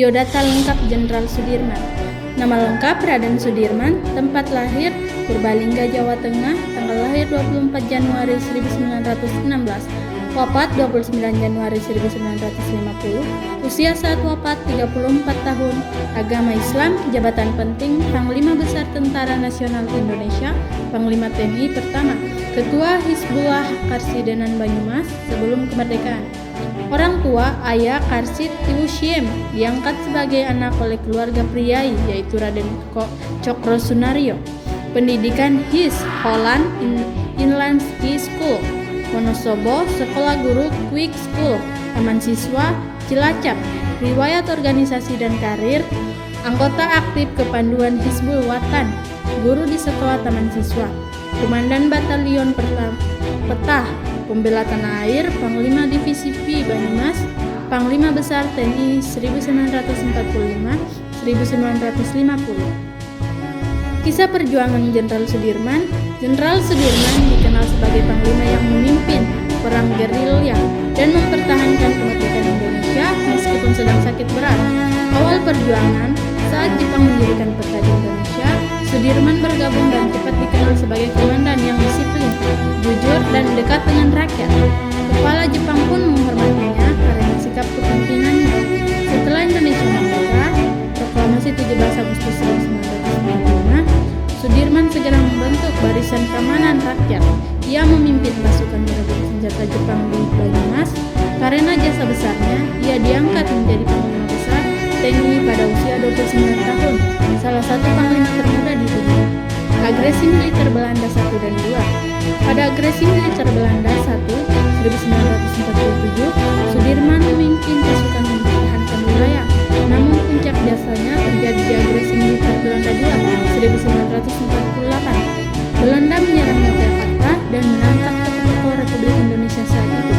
Biodata lengkap Jenderal Sudirman. Nama lengkap Raden Sudirman, tempat lahir Purbalingga, Jawa Tengah, tanggal lahir 24 Januari 1916, wafat 29 Januari 1950, usia saat wafat 34 tahun, agama Islam, jabatan penting, Panglima Besar Tentara Nasional Indonesia, Panglima TNI pertama, Ketua Hizbullah Karsidenan Banyumas sebelum kemerdekaan. Orang tua, ayah Karsid Tiwusyiem, diangkat sebagai anak oleh keluarga priai, yaitu Raden Cokro Sunario. Pendidikan His Holland Inland Ski School, Wonosobo, Sekolah Guru Quick School, Taman Siswa Cilacap. Riwayat organisasi dan karir, anggota aktif Kepanduan Hizbul Watan, guru di Sekolah Taman Siswa, Komandan Batalion Petah, Pembela Tanah Air, Panglima Divisi P Banyumas, Panglima Besar TNI 1945-1950. Kisah perjuangan Jenderal Sudirman. Jenderal Sudirman dikenal sebagai panglima yang memimpin perang gerilya dan mempertahankan kemerdekaan Indonesia meskipun sedang sakit berat. Awal perjuangan, saat Jepang mendirikan peta di Indonesia, Sudirman bergabung dan cepat dikenal sebagai komandan yang disiplin, jujur, dan dekat dengan rakyat. Kepala Jepang pun menghormatinya karena sikap kepemimpinannya. Setelah Indonesia merdeka, proklamasi 17 Agustus 1945, Sudirman segera membentuk Barisan Keamanan Rakyat. Ia memimpin pasukan bersenjata Jepang di Banyumas. Karena jasa besarnya, ia diangkat menjadi Panglima Besar TNI pada usia 29 tahun, salah satu panglima termuda di dunia. Agresi militer Belanda 1 dan 2. Pada agresi militer Belanda 1, 1947, Sudirman memimpin pasukan mempertahankan wilayah. Namun puncak jasanya terjadi di agresi militer Belanda 2, 1948. Belanda menyerang Yogyakarta dan menangkap tokoh Republik Indonesia saat itu.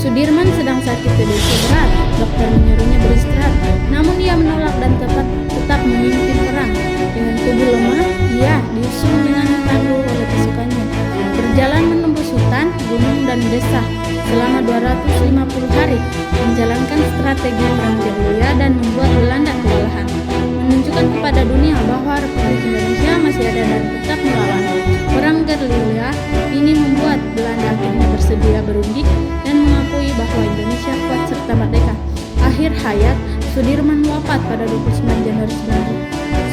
Sudirman sedang sakit TBC berat, dokter menyuruhnya beristirahat, namun ia menolak dan tetap memimpin perang. Dengan tubuh lemah, ia diusung dengan tangguh oleh pasukannya. Berjalan menembus hutan, gunung, dan desa selama 250 hari, menjalankan strategi perang gerilya dan membuat Belanda kewalahan, menunjukkan kepada dunia bahwa Republik Indonesia masih ada dan tetap melawan. Perang gerilya ini membuat Belanda akhirnya bersedia berunding dan mengakui bahwa Indonesia kuat serta merdeka. Akhir hayat, Sudirman wafat pada 29 Januari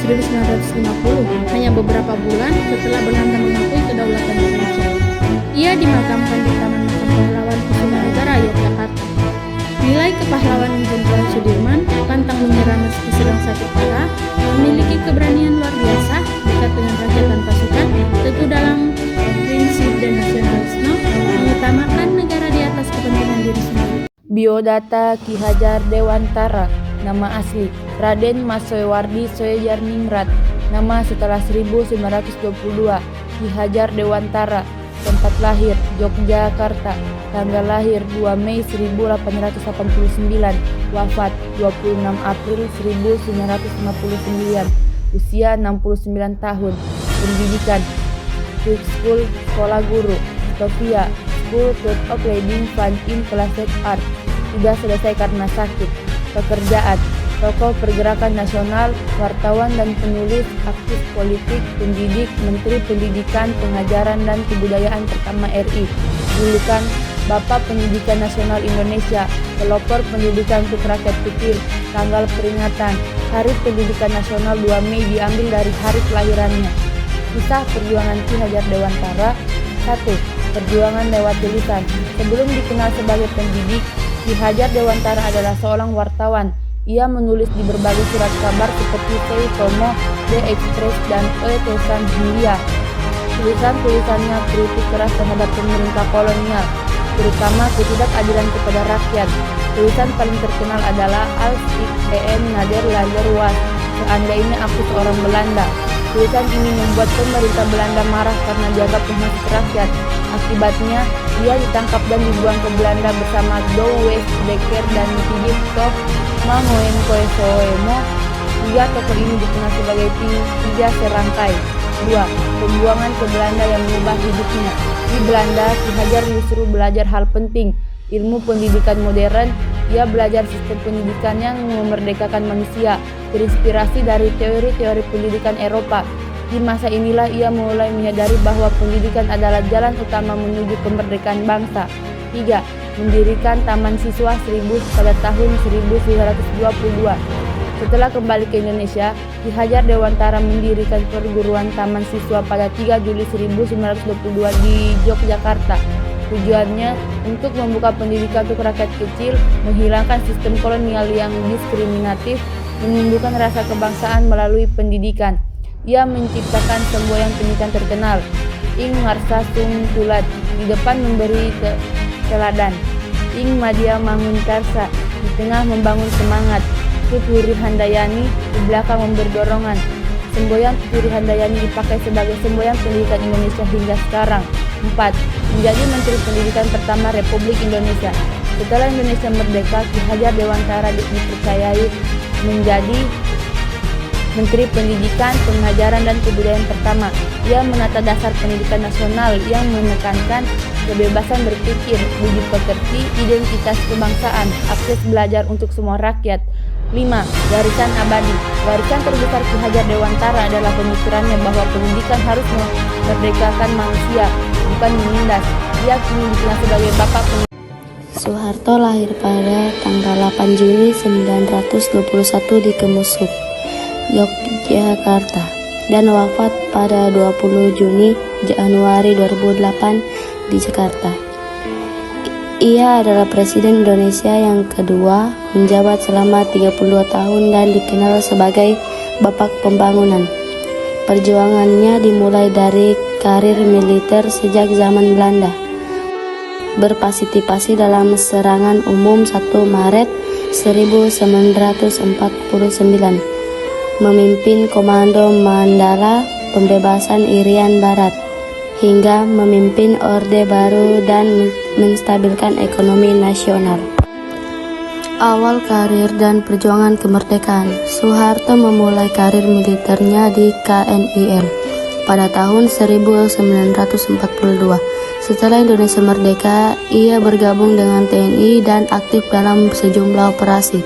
1950, hanya beberapa bulan setelah Belanda mengakui kedaulatan Indonesia. Ia dimakamkan di Taman Makam Pahlawan Kusumanegara, Yogyakarta. Nilai kepahlawanan Jenderal Sudirman, pantang menyerah meski sedang sakit parah, memiliki keberanian luar biasa, dekat dengan rakyat dan pasukan, teguh dalam prinsip dan nasionalisme, mengutamakan negara di atas kepentingan diri sendiri. Biodata Ki Hajar Dewantara. Nama asli Raden Mas Soewardi Soejarningrat. Nama setelah 1922 Ki Hajar Dewantara. Tempat lahir Yogyakarta. Tanggal lahir 2 Mei 1889. Wafat 26 April 1959. Usia 69 tahun. Pendidikan Quick School, Sekolah Guru, Sofia School of Leading Fine in Classic Art. Tidak selesai karena sakit. Pekerjaan tokoh pergerakan nasional, wartawan dan penulis, aktif politik, pendidik, Menteri Pendidikan, Pengajaran dan Kebudayaan pertama RI. Julukan Bapak Pendidikan Nasional Indonesia. Pelopor pendidikan untuk rakyat kecil. Tanggal peringatan Hari Pendidikan Nasional 2 Mei diambil dari hari kelahirannya. Kisah perjuangan Ki Hajar Dewantara. 1. Perjuangan lewat tulisan. Sebelum dikenal sebagai pendidik, Ki Hajar Dewantara adalah seorang wartawan. Ia menulis di berbagai surat kabar seperti Sei Tomo, The Express, dan Tesan Hindia. Tulisan-tulisannya kritik keras terhadap pemerintah kolonial, terutama ketidakadilan kepada rakyat. Tulisan paling terkenal adalah Als ik een Nederlander was, seandainya aku seorang Belanda. Tulisan ini membuat pemerintah Belanda marah karena dianggap penghasil rakyat. Akibatnya, dia ditangkap dan dibuang ke Belanda bersama Douw Westdekker dan Philip Toth Mangoenkoesoemo. Tiga tokoh ini dikenal sebagai tiga serangkai. 2. Pembuangan ke Belanda yang mengubah hidupnya. Di Belanda, Ki Hajar justru belajar hal penting, ilmu pendidikan modern. Ia belajar sistem pendidikan yang memerdekakan manusia, terinspirasi dari teori-teori pendidikan Eropa. Di masa inilah ia mulai menyadari bahwa pendidikan adalah jalan utama menuju kemerdekaan bangsa. 3. Mendirikan Taman Siswa pada tahun 1922. Setelah kembali ke Indonesia, Ki Hajar Dewantara mendirikan perguruan Taman Siswa pada 3 Juli 1922 di Yogyakarta. Tujuannya untuk membuka pendidikan untuk rakyat kecil, menghilangkan sistem kolonial yang diskriminatif, menumbuhkan rasa kebangsaan melalui pendidikan. Ia menciptakan semboyan pendidikan terkenal, Ing Marsa Sung Tulat, di depan memberi teladan, Ing Madya Mangunkarsa, di tengah membangun semangat, Tuturi Handayani, di belakang memberi dorongan. Semboyan Tuturi Handayani dipakai sebagai semboyan pendidikan Indonesia hingga sekarang. 4. Menjadi Menteri Pendidikan pertama Republik Indonesia. Setelah Indonesia merdeka, Ki Hajar Dewantara dipercayai menjadi Menteri Pendidikan, Pengajaran, dan Kebudayaan pertama. Ia menata dasar pendidikan nasional yang menekankan kebebasan berpikir, budi pekerti, identitas kebangsaan, akses belajar untuk semua rakyat. 5. Warisan abadi. Warisan terbesar Ki Hajar Dewantara adalah pemikirannya bahwa pendidikan harus memerdekakan manusia, bukan menindas. Ia kini dikenal sebagai Bapak Pendidikan. Soeharto lahir pada tanggal 8 Juli 1921 di Kemusuk, Yogyakarta, dan wafat pada 20 Januari 2008 di Jakarta. Ia adalah Presiden Indonesia yang kedua, menjabat selama 32 tahun dan dikenal sebagai Bapak Pembangunan. Perjuangannya dimulai dari karir militer sejak zaman Belanda. Berpartisipasi dalam serangan umum 1 Maret 1949. Memimpin Komando Mandala Pembebasan Irian Barat, hingga memimpin Orde Baru dan menstabilkan ekonomi nasional. Awal karir dan perjuangan kemerdekaan. Soeharto memulai karir militernya di KNIL pada tahun 1942. Setelah Indonesia merdeka, ia bergabung dengan TNI dan aktif dalam sejumlah operasi,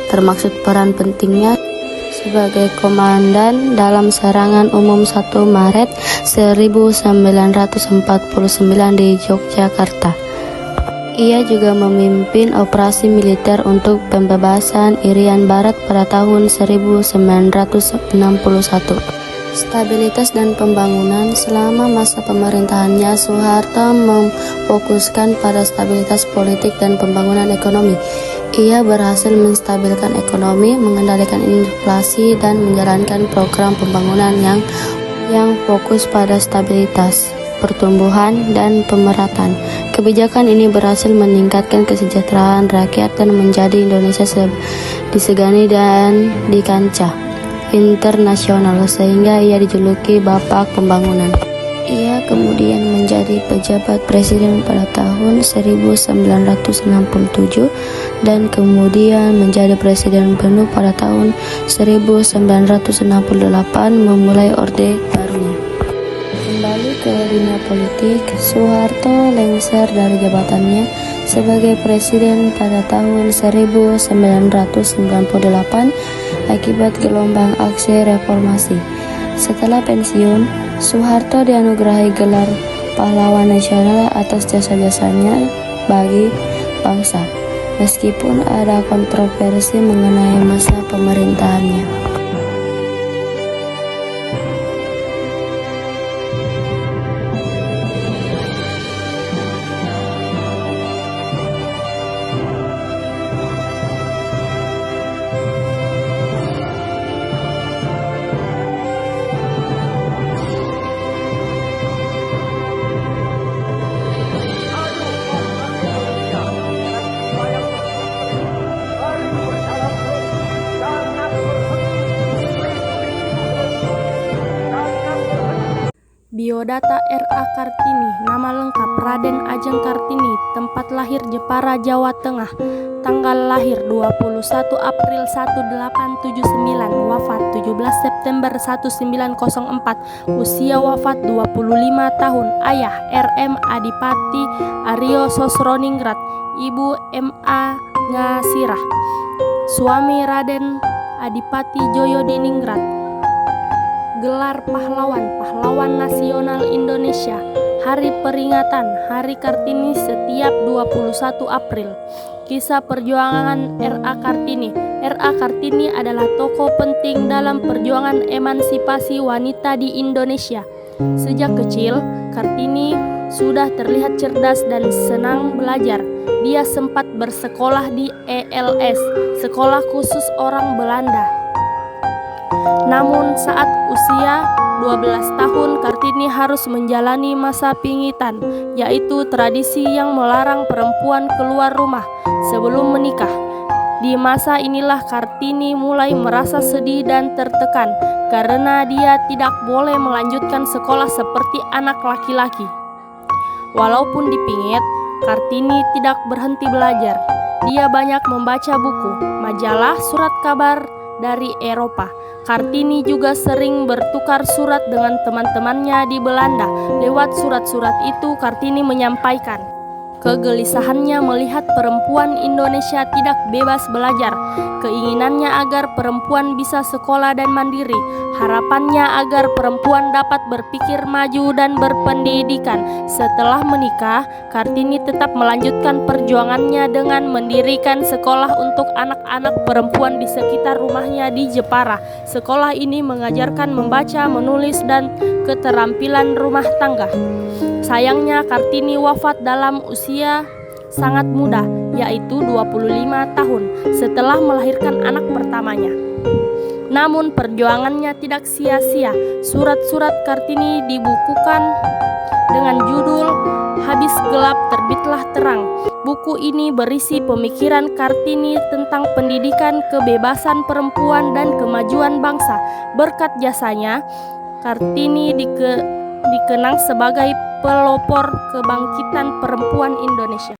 termasuk peran pentingnya sebagai komandan dalam serangan umum 1 Maret 1949 di Yogyakarta. Ia juga memimpin operasi militer untuk pembebasan Irian Barat pada tahun 1961. Stabilitas dan pembangunan. Selama masa pemerintahannya, Soeharto memfokuskan pada stabilitas politik dan pembangunan ekonomi. Ia berhasil menstabilkan ekonomi, mengendalikan inflasi, dan menjalankan program pembangunan yang fokus pada stabilitas, pertumbuhan, dan pemerataan. Kebijakan ini berhasil meningkatkan kesejahteraan rakyat dan menjadi Indonesia disegani dan di kancah internasional, sehingga ia dijuluki Bapak Pembangunan. Ia kemudian menjadi pejabat presiden pada tahun 1967 dan kemudian menjadi presiden penuh pada tahun 1968 memulai Orde Barunya. Kembali ke dunia politik, Soeharto lengser dari jabatannya sebagai presiden pada tahun 1998 akibat gelombang aksi reformasi. Setelah pensiun, Soeharto dianugerahi gelar pahlawan nasional atas jasa-jasanya bagi bangsa, meskipun ada kontroversi mengenai masa pemerintahannya. Biodata R.A. Kartini. Nama lengkap Raden Ajeng Kartini. Tempat lahir Jepara, Jawa Tengah. Tanggal lahir 21 April 1879. Wafat 17 September 1904. Usia wafat 25 tahun. Ayah R.M. Adipati Aryo Sosroningrat. Ibu M.A. Ngasirah, suami Raden Adipati Djoko. Gelar pahlawan nasional Indonesia. Hari peringatan Hari Kartini setiap 21 April. Kisah perjuangan R.A. Kartini. R.A. Kartini adalah tokoh penting dalam perjuangan emansipasi wanita di Indonesia. Sejak kecil, Kartini sudah terlihat cerdas dan senang belajar. Dia sempat bersekolah di ELS, Sekolah Khusus Orang Belanda. Namun saat usia 12 tahun, Kartini harus menjalani masa pingitan, yaitu tradisi yang melarang perempuan keluar rumah sebelum menikah. Di masa inilah Kartini mulai merasa sedih dan tertekan karena dia tidak boleh melanjutkan sekolah seperti anak laki-laki. Walaupun dipingit, Kartini tidak berhenti belajar. Dia banyak membaca buku, majalah, surat kabar dari Eropa. Kartini juga sering bertukar surat dengan teman-temannya di Belanda. Lewat surat-surat itu, Kartini menyampaikan kegelisahannya melihat perempuan Indonesia tidak bebas belajar, keinginannya agar perempuan bisa sekolah dan mandiri, harapannya agar perempuan dapat berpikir maju dan berpendidikan. Setelah menikah, Kartini tetap melanjutkan perjuangannya dengan mendirikan sekolah untuk anak-anak perempuan di sekitar rumahnya di Jepara. Sekolah ini mengajarkan membaca, menulis, dan keterampilan rumah tangga. Sayangnya Kartini wafat dalam usia sangat muda, yaitu 25 tahun setelah melahirkan anak pertamanya. Namun perjuangannya tidak sia-sia. Surat-surat Kartini dibukukan dengan judul Habis Gelap Terbitlah Terang. Buku ini berisi pemikiran Kartini tentang pendidikan, kebebasan perempuan, dan kemajuan bangsa. Berkat jasanya, Kartini dikenang sebagai pelopor kebangkitan perempuan Indonesia.